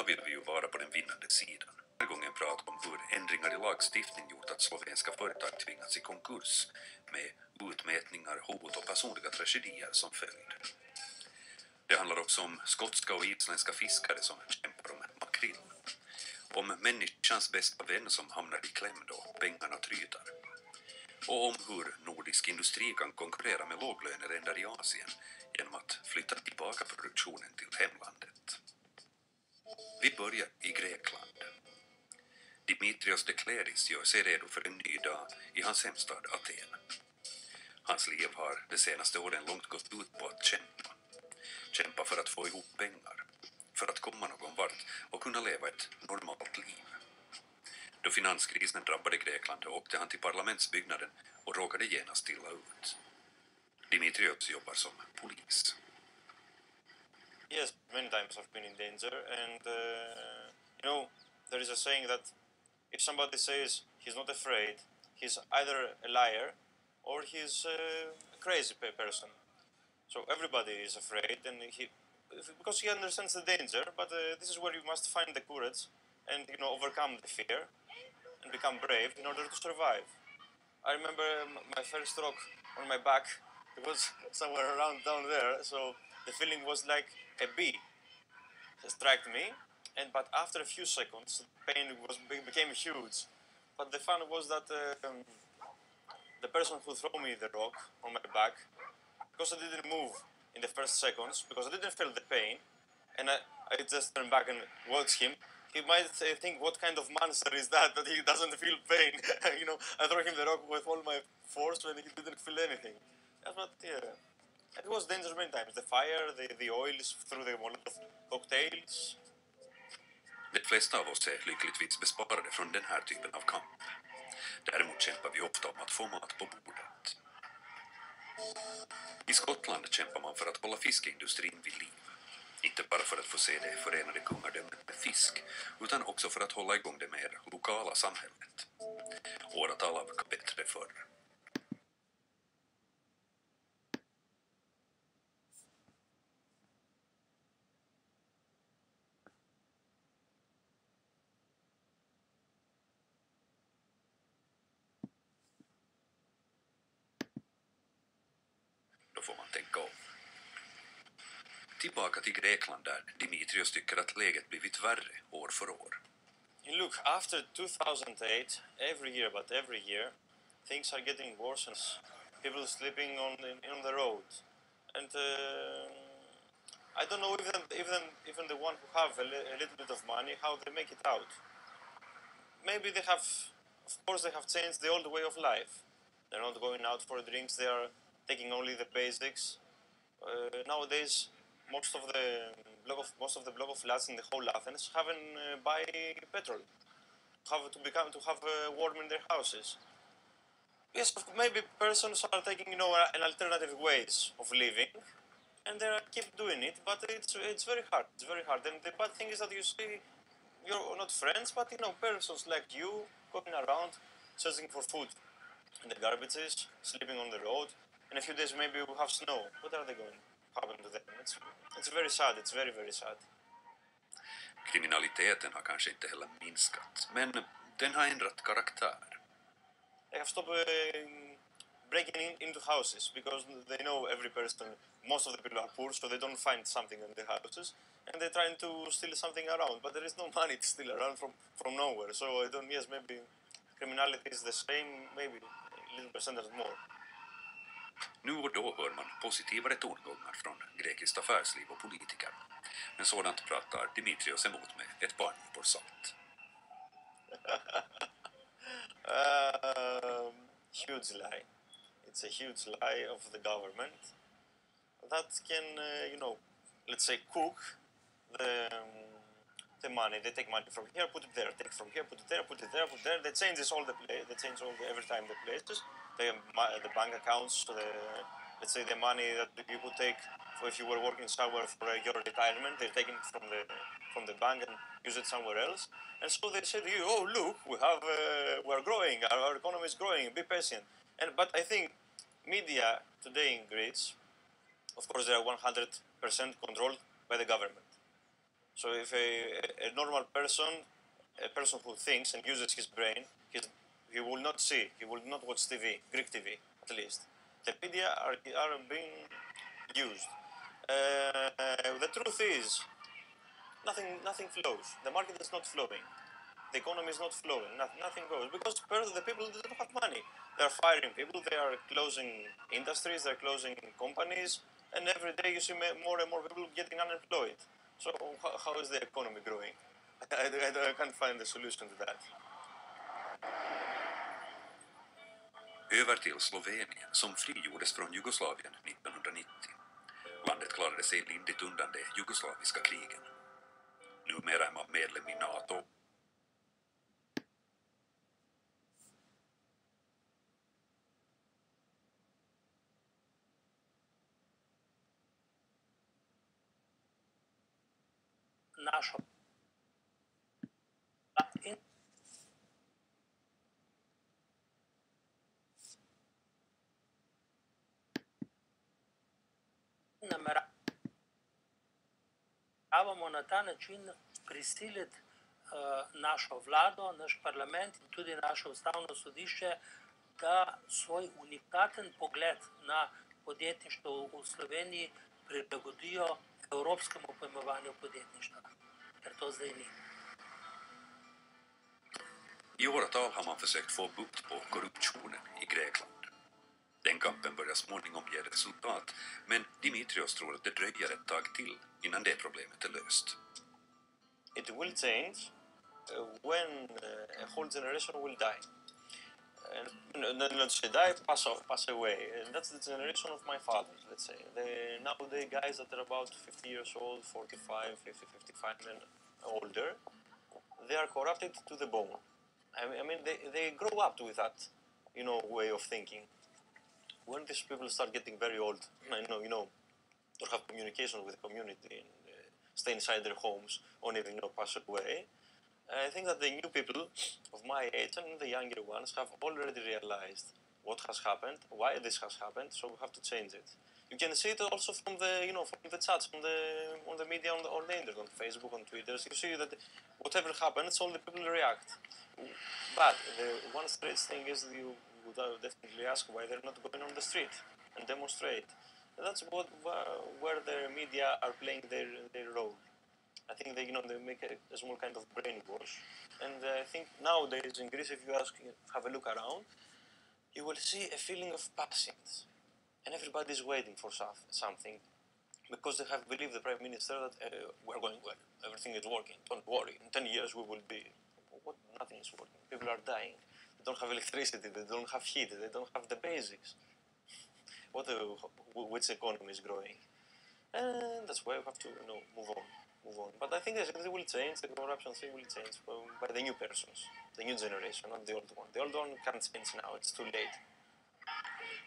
alla vill vi ju vara på den vinnande sidan. Den här gången pratar om hur ändringar i lagstiftning gjort att slovenska företag tvingats i konkurs med utmätningar, hot och personliga tragedier som följd. Det handlar också om skotska och isländska fiskare som kämpar om makrill. Om människans bästa vän som hamnar i kläm då pengarna tryter. Och om hur nordisk industri kan konkurrera med låglöneländer i Asien genom att flytta tillbaka produktionen till hemlandet. Vi börjar i Grekland. Dimitrios Dekleris gör sig redo för en ny dag i hans hemstad Aten. Hans liv har de senaste åren långt gått ut på att kämpa. Kämpa för att få ihop pengar, för att komma någon vart och kunna leva ett normalt liv. Då finanskrisen drabbade Grekland åkte han till parlamentsbyggnaden och råkade genast illa ut. Dimitrios jobbar som polis. Yes, many times I've been in danger, and there is a saying that if somebody says he's not afraid, he's either a liar or he's a crazy person. So everybody is afraid, and because he understands the danger, but this is where you must find the courage and overcome the fear and become brave in order to survive. I remember my first stroke on my back. It was somewhere around down there, so the feeling was like a bee struck me, but after a few seconds, the pain became huge. But the fun was that the person who threw me the rock on my back, because I didn't move in the first seconds, because I didn't feel the pain, and I just turned back and watched him. He might think, what kind of monster is that he doesn't feel pain? I threw him the rock with all my force when he didn't feel anything. But yeah, it was dangerous many times. The fire, the oils through the Molotov cocktails. De flesta av oss är lyckligtvis besparade från den här typen av kamp. Däremot kämpar vi ofta om att få mat på bordet. I Skottland kämpar man för att hålla fiskeindustrin vid liv. Inte bara för att få se det förenade kungadömet med fisk, utan också för att hålla igång det mer lokala samhället. Åratal av bättre förr. Då får man tänka om. Tillbaka till Grekland där Dimitrios tycker att läget blivit värre år för år. Look, after 2008, every year, things are getting worse and people sleeping on the road. And I don't know even the one who have a little bit of money, how they make it out. Maybe they have changed the old way of life. They're not going out for drinks, they are taking only the basics. Nowadays, most of the block of flats in the whole Athens haven't buy petrol. To have warm in their houses. Yes, maybe persons are taking an alternative ways of living, and they keep doing it. But it's very hard. It's very hard. And the bad thing is that you see, you're not friends, but persons like you going around searching for food in the garbages, sleeping on the road. In a few days maybe we'll have snow. What are they going to happen to them? It's very sad. It's very, very sad. Kriminaliteten har kanske inte heller minskat, men den har ändrat karaktär. They have stopped breaking into houses because they know every person, most of the people are poor, so they don't find something in the houses, and they're trying to steal something around, but there is no money to steal around from nowhere. So I don't. Yes, maybe criminality is the same, maybe a little percentage more. Nu och då hör man positivare tongångar från grekiskt affärsliv och politiker. Men sådant pratar Dimitrios emot med ett par nypor salt. Huge lie. It's a huge lie of the government that can, let's say, cook the money. They take money from here, put it there. Take from here, put it there, put it there, put it there. They change every time the places. The bank accounts, let's say the money that you could take if you were working somewhere for your retirement, they're taking it from the bank and use it somewhere else. And so they say to you, oh look, we're growing, our economy is growing, be patient. But I think media today in Greece, of course, they are 100% controlled by the government. So if a normal person, a person who thinks and uses his brain, he will not see, he will not watch TV, Greek TV at least. The media are being used. The truth is, nothing flows. The market is not flowing. The economy is not flowing. Nothing goes because the people don't have money. They are firing people. They are closing industries. They are closing companies, and every day you see more and more people getting unemployed. So how is the economy growing? I can't find the solution to that. Över till Slovenien som frigjordes från Jugoslavien 1990. Landet klarade sig lindrigt undan de jugoslaviska krigen. Numera är man medlem i NATO. Нашo nameravamo na ta način prisiliti našo vlado, naš parlament in tudi naše ustavno sodišče, da svoj unikaten pogled na podjetništvo v Sloveniji prilagodijo evropskemu pojmovanju podjetništva, ker to zdaj ni. I åratal har man försökt få bukt på korruptionen i Grekland. Den kampen börjar småningom ge resultat, men Dimitrios tror att det dröjer ett tag till innan det problemet är löst. It will change when a whole generation will die. Not say die, pass away. And that's the generation of my fathers, let's say. Nowadays guys that are about 50 years old, 45, 50, 55 and older, they are corrupted to the bone. I mean, they grow up with that, way of thinking. When these people start getting very old, don't have communication with the community and stay inside their homes or even, pass away, I think that the new people of my age and the younger ones have already realized what has happened, why this has happened, so we have to change it. You can see it also from the chats on the media, on the internet, on Facebook, on Twitter. You see that whatever happens, all the people react. But the one strange thing is you would definitely ask why they're not going on the street and demonstrate. And that's where the media are playing their role. I think they make a small kind of brainwash. And I think nowadays in Greece, if you have a look around, you will see a feeling of patience. And everybody's waiting for something because they have believed the Prime Minister that we're going well, everything is working, don't worry, in 10 years we will be... Nothing is working. People are dying. They don't have electricity, they don't have heat, they don't have the basics. Which economy is growing? And that's why we have to move on. But I think it will change, the corruption thing will change by the new persons, the new generation, not the old one. The old one can't change now, it's too late.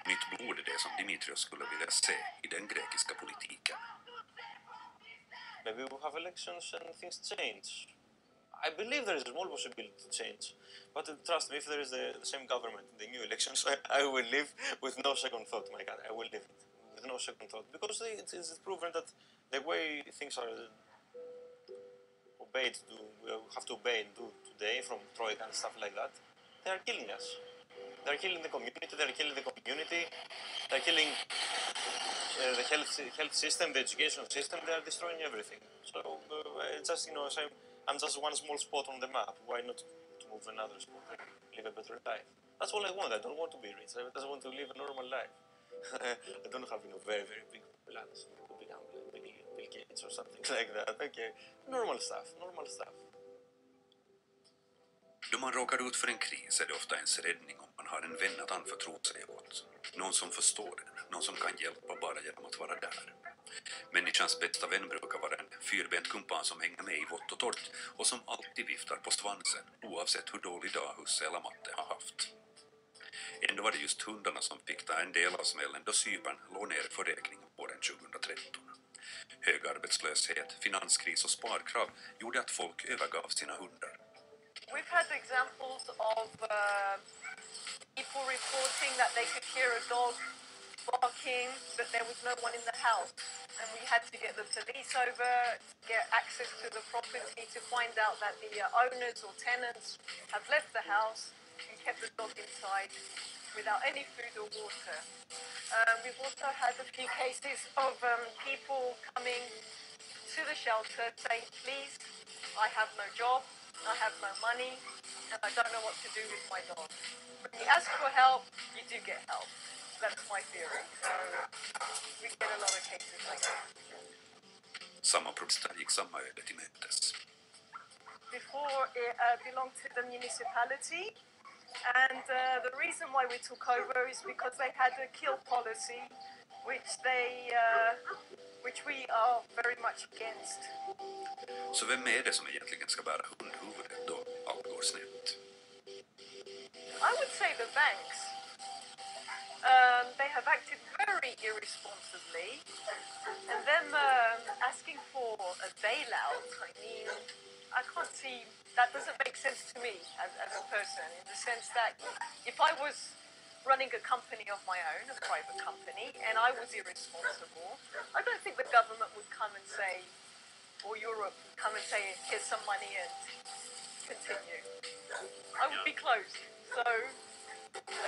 Nytt blod är det som Dimitrios skulle vilja se i den grekiska politiken. Maybe we have elections and things change. I believe there is a small possibility to change. But trust me, if there is the same government in the new elections, I will live with no second thought, my God. I will live it with no second thought. Because it's proven that the way things are we have to obey and do today from Troika and stuff like that, they are killing us. They are killing the community, they are killing the health system, the education system, they are destroying everything. So it's just, I'm just one small spot on the map. Why not to move another spot and live a better life? That's all I want. I don't want to be rich. I just want to live a normal life. I don't have, very, very big plans to become Bill Gates or something like that. Okay, normal stuff. Då man råkar ut för en kris är det ofta ens räddning om man har en vän att anförtro sig åt. Någon som förstår en, någon som kan hjälpa bara genom att vara där. Människans bästa vän brukar vara en fyrbent kumpan som hänger med i vått och torrt och som alltid viftar på svansen oavsett hur dålig dag husse eller matte har haft. Ändå var det just hundarna som fick ta en del av smällen då Cypern låg ner för räkningen våren 2013. Hög arbetslöshet, finanskris och sparkrav gjorde att folk övergav sina hundar. We've had examples of people reporting that they could hear a dog barking, but there was no one in the house. and we had to get the police over to get access to the property to find out that the owners or tenants have left the house and kept the dog inside without any food or water. We've also had a few cases of people coming to the shelter saying, please, I have no job, I have no money, and I don't know what to do with my dog. When you ask for help, you do get help. That's my theory. So we get a lot of cases like that. Samma protester gick samma öde till mötes. Before it belonged to the municipality, and the reason why we took over is because they had a kill policy, which we are very much against. Så vem är det som egentligen ska bära hundhuvudet då allt går snett? I would say the banks. They have acted very irresponsibly, and them asking for a bailout. I mean, I can't see, that doesn't make sense to me as a person, in the sense that if I was running a company of my own, a private company, and I was irresponsible, I don't think the government would come and say, or Europe would come and say, here's some money and continue. I would be closed. So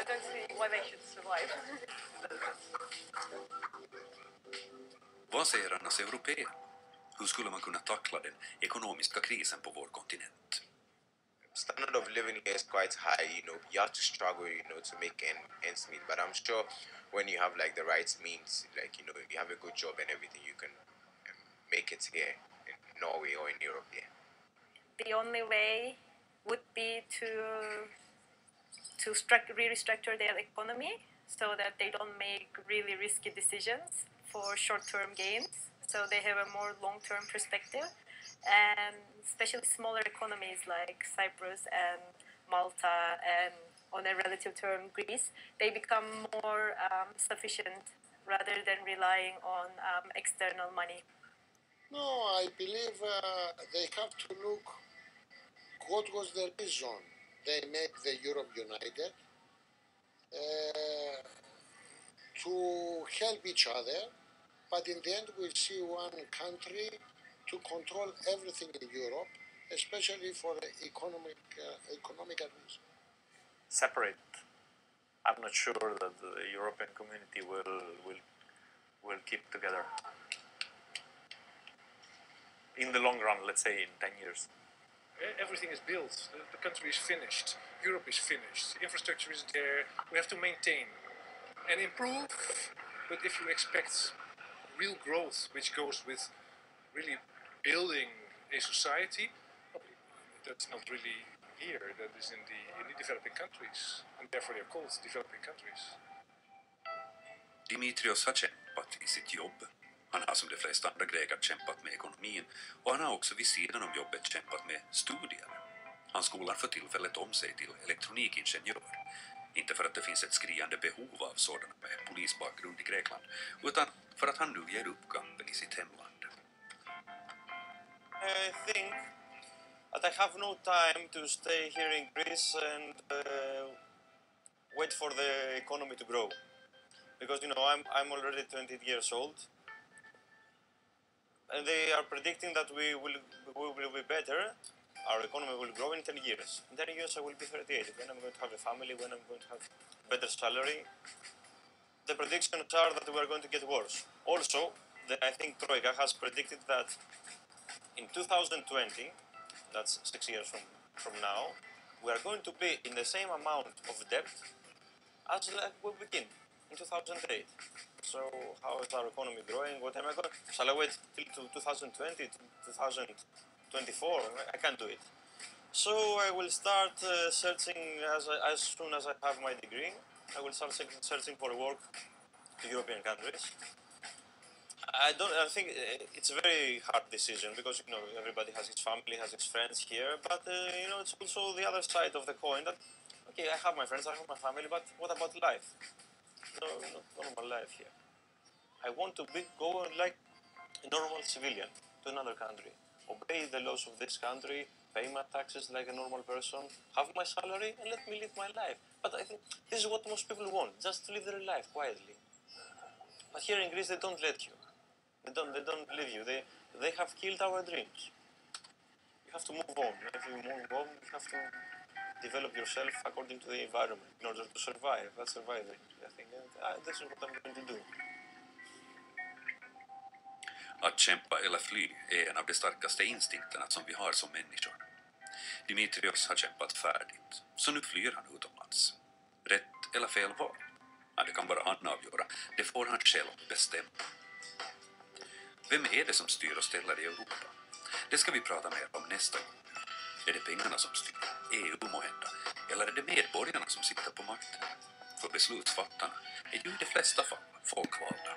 I don't see why they should survive. Vad säger annars européer? Hur skulle man kunna tackla den ekonomiska krisen på vår kontinent? Standard of living here is quite high, you have to struggle, to make ends meet. But I'm sure when you have like the right means, like, you have a good job and everything, you can make it here in Norway or in Europe here. The only way would be to restructure their economy so that they don't make really risky decisions for short-term gains. So they have a more long-term perspective, and especially smaller economies like Cyprus and Malta, and on a relative term Greece, they become more sufficient rather than relying on external money. No, I believe they have to look what was the reason they made the Europe united, to help each other, but in the end we see one country to control everything in Europe, especially for economical reasons. Separate. I'm not sure that the European community will keep together. In the long run, let's say in 10 years. Everything is built. The country is finished. Europe is finished. Infrastructure is there. We have to maintain and improve. But if you expect real growth, which goes with really building a society, that's not really here. That is in the developing countries, and therefore they're called developing countries. Dimitrios har kämpat i sitt jobb. Han har som de flesta andra greker kämpat med ekonomin, och han har också vid sidan om jobbet kämpat med studier. Han skolar för tillfället om sig till elektronikingenjör. Inte för att det finns ett skriande behov av sådana med polisbakgrund i Grekland, utan för att han nu ger upp kampen i sitt hemland. I think that I have no time to stay here in Greece and wait for the economy to grow, because I'm already 20 years old, and they are predicting that we will be better. Our economy will grow in 10 years. In 10 years I will be 38, when I'm going to have a family, when I'm going to have better salary. The predictions are that we are going to get worse. Also, I think Troika has predicted that in 2020, that's 6 years from now, we are going to be in the same amount of debt as we begin in 2008. So how is our economy growing? What am I going? Shall I wait till 2020, 2024? I can't do it. So I will start searching as soon as I have my degree. I will start searching for work to European countries. I think it's a very hard decision, because everybody has its family, has its friends here, but it's also the other side of the coin that, okay, I have my friends, I have my family, but what about life? No, not normal life here. I want to go like a normal civilian to another country, obey the laws of this country, pay my taxes like a normal person, have my salary, and let me live my life. But I think this is what most people want, just to live their life quietly. But here in Greece they don't let you. They don't believe you. They have killed our dreams. You have to move on. If you move on, you have to develop yourself according to the environment in order to survive. That's surviving, I think. And this is what I'm going to do. Att kämpa eller fly är en av de starkaste instinkterna som vi har som människor. Dimitrios har kämpat färdigt, så nu flyr han utomlands. Rätt eller fel val? Ja, det kan bara han avgöra. Det får han själv bestämma. Vem är det som styr och ställer i Europa? Det ska vi prata mer om nästa gång. Är det pengarna som styr? EU måhända? Eller är det medborgarna som sitter på makten? För beslutsfattarna är ju i de flesta fall folkvalda.